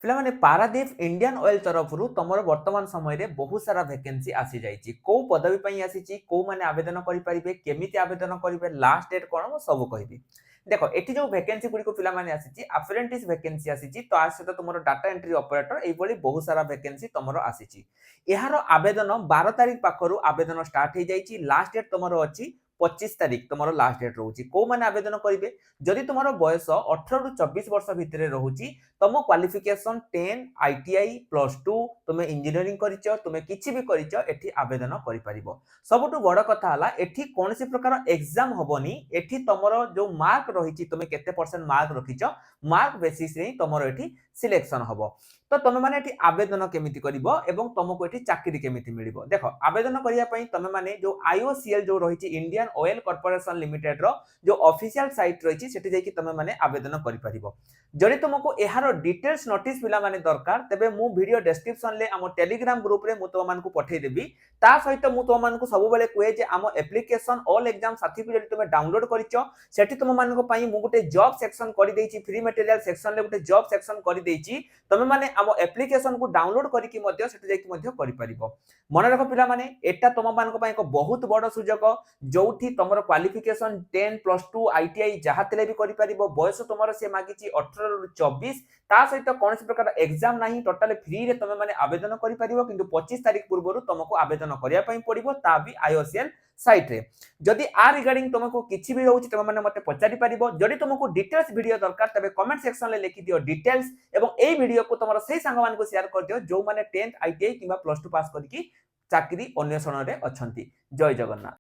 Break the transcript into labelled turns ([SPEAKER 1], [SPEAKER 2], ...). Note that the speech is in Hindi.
[SPEAKER 1] ପିଲାମାନେ ପାରାଦୀପ ଇଣ୍ଡିଆନ୍ ଅଏଲ ତରଫରୁ ତମର ବର୍ତ୍ତମାନ ସମୟରେ ବହୁତ ସାରା ଭେକେନ୍ସି ଆସିଯାଇଛି। କୋଉ ପଦବୀ ପାଇଁ ଆସିଛି, କୋଉମାନେ ଆବେଦନ କରିପାରିବେ, କେମିତି ଆବେଦନ କରିବେ, ଲାଷ୍ଟ ଡେଟ୍ କଣ, ମୁଁ ସବୁ କହିବି। ଦେଖ ଏଠି ଯୋଉ ଭେକେନ୍ସି ଗୁଡ଼ିକୁ ପିଲାମାନେ ଆସିଛି, ଆପ୍ରେଣ୍ଟିସ୍ ଭେକେନ୍ସି ଆସିଛି, ତା ସହିତ ତୁମର ଡାଟା ଏଣ୍ଟ୍ରି ଅପରେଟର, ଏଇଭଳି ବହୁତ ସାରା ଭେକେନ୍ସି ତମର ଆସିଛି। ଏହାର ଆବେଦନ 12 ତାରିଖ ପାଖରୁ ଆବେଦନ ଷ୍ଟାର୍ଟ ହେଇଯାଇଛି। ଲାଷ୍ଟ ଡେଟ୍ ତମର ଅଛି 25 ତାରିଖ ତମର ଲାଷ୍ଟ ଡେଟ୍ ରହୁଛି। କୋଉମାନେ ଆବେଦନ କରିବେ, ଯଦି ତୁମର ବୟସ 18 ରୁ 24 ବର୍ଷ ଭିତରେ ରହୁଛି, तुम क्वालिफिकेशन 10 आईटीआई +2 तुम इंजीनियरिंग करिच, तुम किछि भी करिच, एठी आवेदन करि परिबो। सबटु बड़ कथा हला एठी कोनसी प्रकार एग्जाम होबनी। एठी तमरो जो मार्क रहिछि, तुम केते परसेंट मार्क रखिच, मार्क बेसिस रे तमरो एठी सिलेक्शन हबो। तो तुम माने एठी आवेदन केमिति करिवो एवं तुमको एठी चाकरी केमिति मिलिवो। देखो आवेदन करिया पई तुम माने जो आईओसीएल जो रहिछि इंडियन ऑयल कॉर्पोरेशन लिमिटेड रो जो ऑफिशियल साइट रहिछि सेठी जाई कि तुम माने आवेदन करि परिबो। जदि तुमको एहार डिटेल्स नोटिस पिला माने दरकार, तेबे मु वीडियो डिस्क्रिप्शन ले आम टेलीग्राम ग्रुप रे मु तुम मानकु पठेइ देबी। ता सहित मु तुम मानकु सब बेले कुए जे आम एप्लीकेशन ऑल एग्जाम सर्टिफिकेट तुम डाउनलोड करिचो, सेठी तुम मानको पई मु गुटे जॉब सेक्शन करि देइछि, फ्री मटेरियल सेक्शन ले गुटे जॉब सेक्शन करि देइछि। तुम माने आम एप्लीकेशन को डाउनलोड करिकि मध्य सेठी जाई कि मध्य करि परिबो। मन रख पिला माने एटा तुम मानको पई एक बहुत बड़ सुजोग, जोठी तमरो क्वालिफिकेशन 10 +2 आईटीआई जहा तेले भी करि परिबो। बयस तुमरो से मागिछि 18 ରୁ 24, ता सहित कौन प्रकार एग्जाम नहीं, टोटाल फ्री रे तुम माने आवेदन करि परिबो। किंतु 25 तारिख पूर्व तुमको आवेदन करिया पई पड़िबो, ता भी आईओसीएल साइट रे। जदि आ रिगार्डिंग तुमको किछि भी रहउछि, तुम माने मते पचारि परिबो। जदि तुमको डिटेल्स वीडियो दरकार, तबे कमेंट सेक्शन ले लिखि दियो डिटेल्स, एवं एई वीडियो को तुमरो सेही संग मान को शेयर कर दियो जो माने 10th आईटीआई किबा +2 पास करिकि चाकरी अन्वेषण रे अछंती। जय जगन्नाथ।